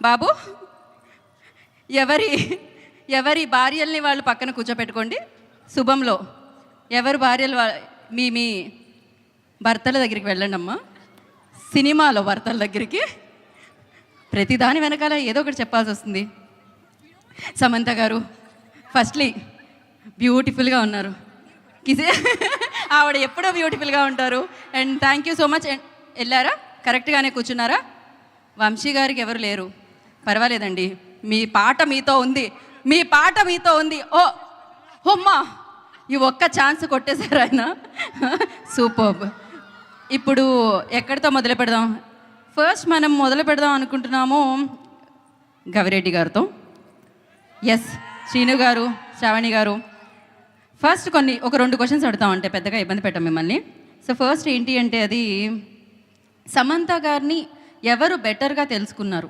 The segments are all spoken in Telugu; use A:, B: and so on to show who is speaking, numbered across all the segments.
A: బాబు ఎవరి ఎవరి భార్యల్ని వాళ్ళు పక్కన కూర్చోపెట్టుకోండి. శుభంలో ఎవరి భార్యలు మీ మీ భర్తల దగ్గరికి వెళ్ళండి అమ్మా. సినిమాలో భర్తల దగ్గరికి ప్రతిదాని వెనకాల ఏదో ఒకటి చెప్పాల్సి వస్తుంది. సమంత గారు ఫస్ట్లీ బ్యూటిఫుల్గా ఉన్నారు. ఆవిడ ఎప్పుడో బ్యూటిఫుల్గా ఉంటారు. And thank you so much. And వెళ్ళారా, కరెక్ట్గానే కూర్చున్నారా? వంశీ గారికి ఎవరు లేరు, పర్వాలేదండి. మీ పాట మీతో ఉంది, మీ పాట మీతో ఉంది. ఓ హొమ్మా, ఈ ఒక్క ఛాన్స్ కొట్టేశారు ఆయన. సూపర్. ఇప్పుడు ఎక్కడితో మొదలు పెడదాం? ఫస్ట్ మనం మొదలు పెడదాం అనుకుంటున్నాము గవిరెడ్డి గారితో. ఎస్, శ్రీను గారు, శ్రావణి గారు, ఫస్ట్ ఒక 2 క్వశ్చన్స్ అడుగుతామంటే పెద్దగా ఇబ్బంది పెట్టాం మిమ్మల్ని. సో ఫస్ట్ ఏంటి అంటే, అది సమంత గారిని ఎవరు బెటర్గా తెలుసుకున్నారు,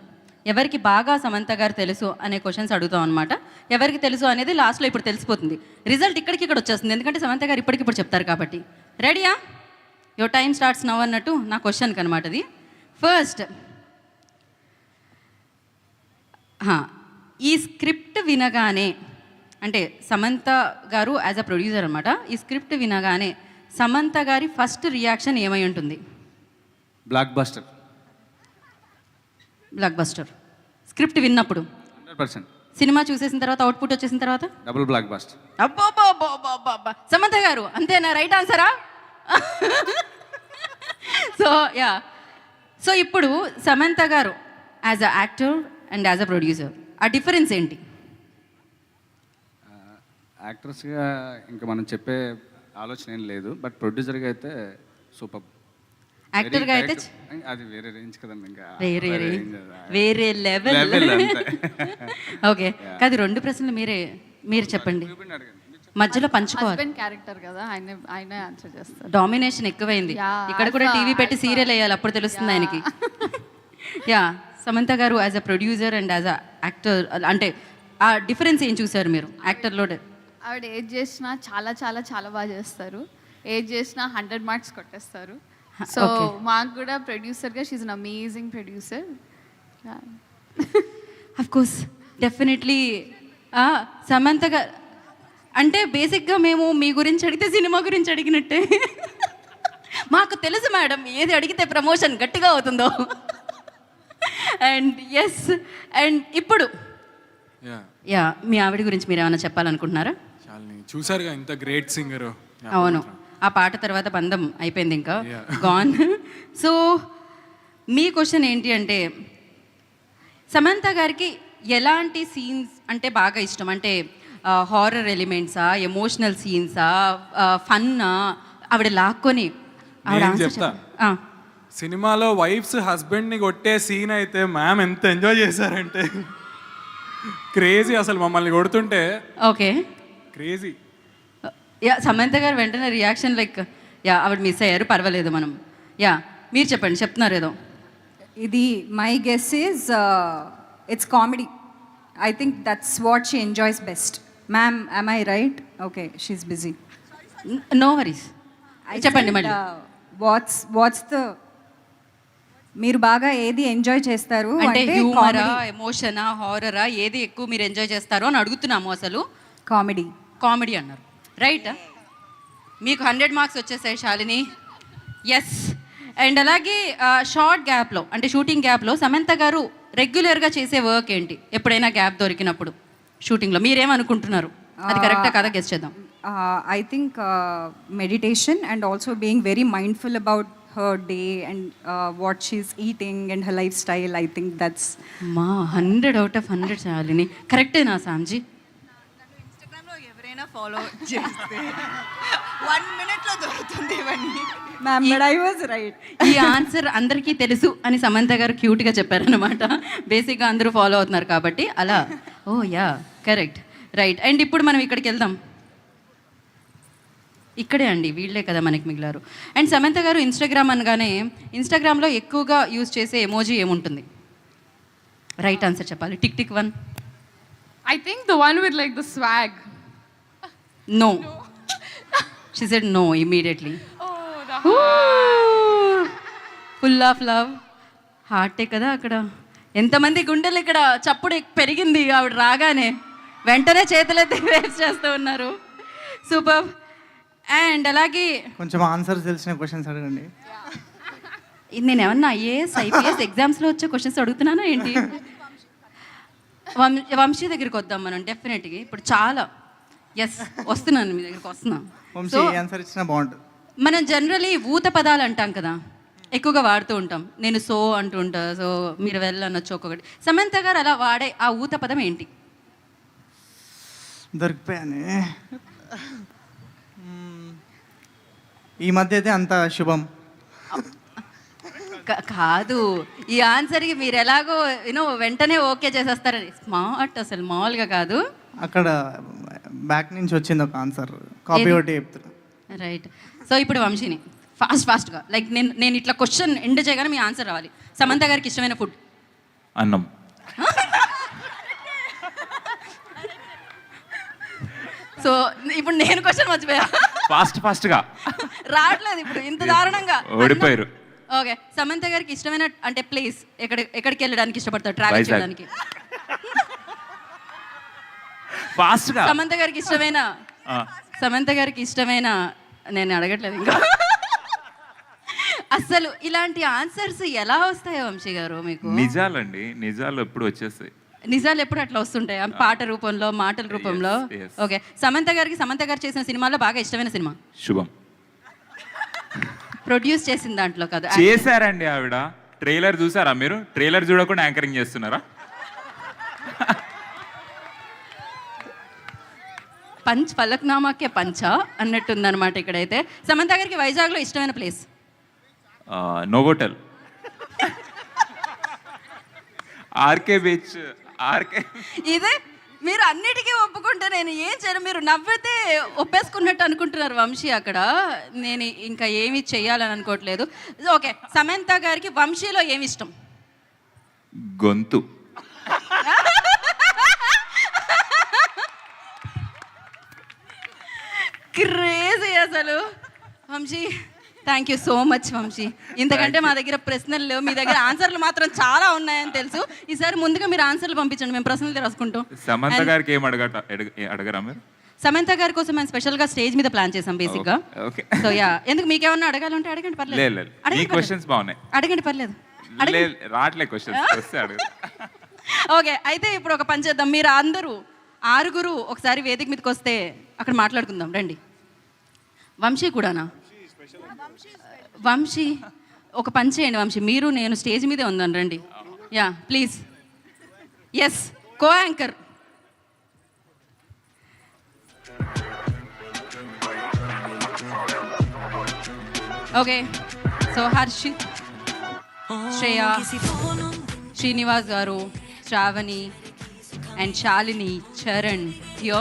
A: ఎవరికి బాగా సమంత గారు తెలుసు అనే క్వశ్చన్స్ అడుగుతాం అనమాట. ఎవరికి తెలుసు అనేది లాస్ట్లో ఇప్పుడు తెలిసిపోతుంది. రిజల్ట్ ఇక్కడ వచ్చేస్తుంది, ఎందుకంటే సమంత గారు ఇప్పటికిప్పుడు చెప్తారు కాబట్టి. రెడీయా? యువర్ టైం స్టార్ట్స్ నవ్ అన్నట్టు నా క్వశ్చన్కి అనమాట అది. ఫస్ట్, ఈ స్క్రిప్ట్ వినగానే, అంటే సమంత గారు యాజ్ అ ప్రొడ్యూసర్ అనమాట, ఈ స్క్రిప్ట్ వినగానే సమంత గారి ఫస్ట్ రియాక్షన్ ఏమై ఉంటుంది?
B: Block buster.
A: Block buster. Script విన్నప్పుడు
B: 100%.
A: సినిమా చూసేసిన తర్వాత, అవుట్పుట్ వచ్చేసిన తర్వాత
B: డబుల్ బ్లాక్ బస్టర్.
A: అబ్బా సమంత గారు అంతేనా? రైట్ ఆన్సరా? సో ఇప్పుడు సమంత గారు as a actor and as a producer, ఆ డిఫరెన్స్ ఏంటి?
B: యాక్ట్రెస్గా ఇంకా మనం చెప్పే ఆలోచన ఏం లేదు, బట్ ప్రొడ్యూసర్గా అయితే సూపర్.
A: యాక్టర్గా అయితే
B: అది వేరే రేంజ్ కదండి, ఇంకా
A: వేరే లెవెల్. ఓకే, కాదు 2 ప్రశ్నలు మీరు చెప్పండి, మధ్యలో పంచుకోవాలి.
C: క్యారెక్టర్ కదా, ఆయన ఆన్సర్ చేస్తారు.
A: డామినేషన్ ఎక్కువైంది. ఇక్కడ కూడా టీవీ పెట్టి సీరియల్ వేయాలి, అప్పుడు తెలుస్తుంది ఆయనకి. యా, సమంత గారు as a producer and as a actor, అంటే ఆ డిఫరెన్స్ ఏం చూసారు మీరు యాక్టర్లో?
C: ఆవిడ ఏది చేసినా చాలా చాలా చాలా బాగా చేస్తారు. ఏది చేసినా 100 మార్క్స్ కొట్టేస్తారు. సో మాకు కూడా ప్రొడ్యూసర్గా she's an amazing producer.
A: Of course, definitely. Samantha గారు అంటే బేసిక్గా మేము మీ గురించి అడిగితే సినిమా గురించి అడిగినట్టే. మాకు తెలుసు మేడం, ఏది అడిగితే ప్రమోషన్ గట్టిగా అవుతుందో. అండ్ ఎస్, అండ్ ఇప్పుడు మీ ఆవిడ గురించి మీరు ఏమైనా చెప్పాలనుకుంటున్నారా?
D: చూసారుగా, ఇంత గ్రేట్ సింగర్.
A: అవును, ఆ పాట తర్వాత బంధం అయిపోయింది, ఇంకా గాన్. సో మీ క్వశ్చన్ ఏంటి అంటే, సమంత గారికి ఎలాంటి సీన్స్ అంటే బాగా ఇష్టం? అంటే హారర్ ఎలిమెంట్సా, ఎమోషనల్ సీన్సా, ఫన్నా? ఆవిడ లాక్కొని
D: చెప్తా. సినిమాలో వైఫ్స్ హస్బెండ్ని కొట్టే సీన్ అయితే మ్యామ్ ఎంత ఎంజాయ్ చేశారంటే క్రేజీ, అసలు మమ్మల్ని కొడుతుంటే.
A: Okay,
D: crazy.
A: సమంత గారు వెంటనే రియాక్షన్ లైక్, ఆవిడ మిస్ అయ్యారు, పర్వాలేదు మనం. మీరు చెప్పండి, చెప్తున్నారు ఏదో.
E: ఇది my guess is it's comedy. I think that's what she enjoys best. Ma'am, am I right? Okay, she's busy.
A: No worries, చెప్పండి మళ్ళీ.
E: వాట్స్ ద, మీరు బాగా ఏది ఎంజాయ్ చేస్తారు
A: అంటే హ్యూమరా, ఎమోషనా, హారరా, ఏది ఎక్కువ మీరు ఎంజాయ్ చేస్తారు అని అడుగుతున్నాము. అసలు కామెడీ అన్నారు, రైట్? మీకు 100 మార్క్స్ వచ్చేసాయి శాలిని. ఎస్. అండ్ అలాగే షార్ట్ గ్యాప్లో, అంటే షూటింగ్ గ్యాప్లో సమంత గారు రెగ్యులర్గా చేసే వర్క్ ఏంటి? ఎప్పుడైనా గ్యాప్ దొరికినప్పుడు షూటింగ్లో మీరేమనుకుంటున్నారు? అది కరెక్టా కదా, గెస్ చేద్దాం.
E: I think meditation and also being very mindful about her day and what she's eating and her lifestyle. I think that's
A: 100 out of 100 Shalini. కరెక్టేనా సామ్జీ?
F: ఇన్స్టాగ్రామ్లో ఎవరైనా ఫాలో చేస్తే 1 మినిట్లో దొరుకుతుంది ఇవన్నీ.
E: Ma'am, but I was right.
A: ఈ ఆన్సర్ అందరికీ తెలుసు అని సమంత గారు క్యూట్గా చెప్పారనమాట. బేసిక్గా అందరూ ఫాలో అవుతున్నారు కాబట్టి అలా. ఓ యా, కరెక్ట్, రైట్. అండ్ ఇప్పుడు మనం ఇక్కడికి వెళ్దాం. ఇక్కడే అండి, వీళ్ళే కదా మనకి మిగిలారు. అండ్ సమంత గారు ఇన్స్టాగ్రామ్ అనగానే, ఇన్స్టాగ్రామ్లో ఎక్కువగా యూజ్ చేసే ఎమోజీ ఏముంటుంది? రైట్ ఆన్సర్ చెప్పాలి. Tick tick 1.
C: I think the one with like the swag.
A: No. She said no immediately.
C: Oh, the heart.
A: Full of love. హార్టే కదా అక్కడ. ఎంతమంది గుండెలు ఇక్కడ చప్పుడు పెరిగింది ఆవిడ రాగానే, వెంటనే చేతులెత్తి వేస్ట్ చేస్తూ ఉన్నారు. సూపర్. అండ్ అలాగే
G: కొంచెం ఆన్సర్ తెలిసిన క్వశ్చన్స్ అడగండి.
A: నేను ఏమన్నా ఐఏఎస్ ఐపీఎస్ ఎగ్జామ్స్లో వచ్చే క్వశ్చన్స్ అడుగుతున్నానా ఏంటి? వంశీ దగ్గరికి వద్దాం మనం డెఫినెట్గా. ఇప్పుడు చాలా వస్తున్నాను మీ దగ్గరికి వస్తున్నాను.
G: వంశీ ఆన్సర్ ఇచ్చినా బాగుంటుంది.
A: మనం జనరలీ ఊత పదాలు అంటాం కదా, ఎక్కువగా వాడుతూ ఉంటాం. నేను సో అంటూ ఉంటా, సో మీరు వెళ్ళనొచ్చు ఒక్కొక్కటి. సమంత గారు అలా వాడే ఆ ఊత పదం ఏంటి?
G: దొరికిపోయానే. ఈ మధ్య అయితే అంత శుభం.
A: కాదు, ఈ ఆన్సర్కి మీరు ఎలాగో వెంటనే ఓకే చేసేస్తారని. స్మార్ట్, అసలు మామూలుగా కాదు.
G: అక్కడ బ్యాక్ నుంచి వచ్చింది ఒక ఆన్సర్, కాపీ ఒకటి చెప్తున్నా.
A: రైట్. సో ఇప్పుడు వంశీని ఫాస్ట్గా లైక్ నేను ఇట్లా క్వశ్చన్ ఎండ్ చేయగానే మీ ఆన్సర్ రావాలి. సమంత గారికి ఇష్టమైన ఫుడ్?
H: అన్నం.
A: సో ఇప్పుడు నేను క్వశ్చన్ మర్చిపోయా.
H: ఫాస్ట్గా
A: రావట్లేదు ఇప్పుడు ఇంత దారుణంగా.
H: ఓడిపోయారు.
A: ఓకే, సమంత గారికి ఇష్టమైన అంటే ప్లేస్ ఎక్కడికి వెళ్ళడానికి ఇష్టపడతారు ట్రావెల్
H: వైజాగ్.
A: చేయడానికి?
H: ఫాస్ట్గా.
A: సమంత గారికి ఇష్టమైన నేను అడగట్లేదు ఇంకా. అసలు ఇలాంటి ఆన్సర్స్ ఎలా వస్తాయో వంశీ గారు మీకు?
H: నిజాలండి, నిజాలు ఎప్పుడు వచ్చేస్తాయి.
A: నిజాలు ఎప్పుడు అట్లా వస్తుంటాయి పాట రూపంలో, మాటల రూపంలో.
H: yes.
A: ఓకే, సమంత గారు చేసిన సినిమాలో బాగా ఇష్టమైన సినిమా?
H: శుభం.
A: ప్రొడ్యూస్ చేసిన దాంట్లో కదా?
H: చేశారండి ఆవిడ. ట్రైలర్ చూసారా మీరు? ట్రైలర్ చూడకుండా యాంకరింగ్ చేస్తున్నారా?
A: పలక్నామాకే పంచా అన్నట్టుందన్నమాట ఇక్కడైతే. సమంత గారికి వైజాగ్లో ఇష్టమైన ప్లేస్?
H: Novotel, RK beach.
A: ఇదే మీరు అన్నిటికీ ఒప్పుకుంటే నేను ఏం చేయను. మీరు నవ్వితే ఒప్పేసుకున్నట్టు అనుకుంటున్నారు వంశీ అక్కడ. నేను ఇంకా ఏమి చెయ్యాలని అనుకోవట్లేదు. ఓకే, సమంత గారికి వంశీలో ఏమి ఇష్టం?
H: గొంతు.
A: క్రేజీ అసలు. Vamshi, thank you so much Vamshi. ఇంతకంటే మా దగ్గర ప్రశ్నలు లేవు, మీ దగ్గర ఆన్సర్లు మాత్రం చాలా ఉన్నాయని తెలుసు. ఈసారి ముందుగా మీరు ఆన్సర్లు పంపించండి, మేము ప్రశ్నలు రాసుకుంటాం.
H: సమంత గారికి ఏం అడగరా మీరు?
A: సమంత గారి కోసం మేము స్పెషల్గా స్టేజ్ మీద ప్లాన్ చేసాం బేసిక్గా.
H: ఓకే.
A: సో ఎందుకు మీకేమన్నా అడగాలంటే అడగండి, పర్లేదు.
H: ఈ క్వశ్చన్స్ బాగున్నాయి.
A: అడగండి, పర్లేదు.
H: రాట్లే క్వశ్చన్స్ వస్తే అడుగు.
A: ఓకే, అయితే ఇప్పుడు ఒక పని చేద్దాం. మీరు అందరూ 6 ఒకసారి వేదిక మీదకి వస్తే అక్కడ మాట్లాడుకుందాం. రండి. వంశీ కూడానా? వంశీ ఒక పని చేయండి వంశీ, మీరు నేను స్టేజ్ మీదే ఉందాను, రండి. Please. Yes, co anchor. Okay, so Harshit, Shreya, Srinivas garu, Shravani and Shalini, Charan హియో.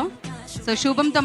A: సో శుభంతో